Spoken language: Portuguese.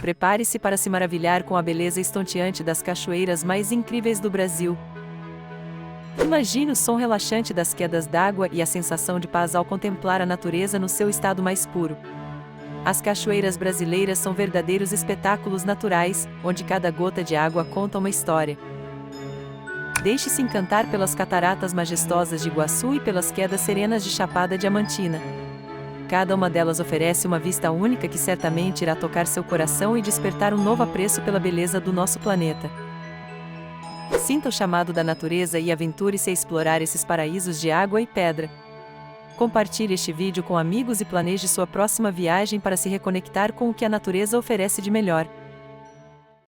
Prepare-se para se maravilhar com a beleza estonteante das cachoeiras mais incríveis do Brasil. Imagine o som relaxante das quedas d'água e a sensação de paz ao contemplar a natureza no seu estado mais puro. As cachoeiras brasileiras são verdadeiros espetáculos naturais, onde cada gota de água conta uma história. Deixe-se encantar pelas cataratas majestosas de Iguaçu e pelas quedas serenas de Chapada Diamantina. Cada uma delas oferece uma vista única que certamente irá tocar seu coração e despertar um novo apreço pela beleza do nosso planeta. Sinta o chamado da natureza e aventure-se a explorar esses paraísos de água e pedra. Compartilhe este vídeo com amigos e planeje sua próxima viagem para se reconectar com o que a natureza oferece de melhor.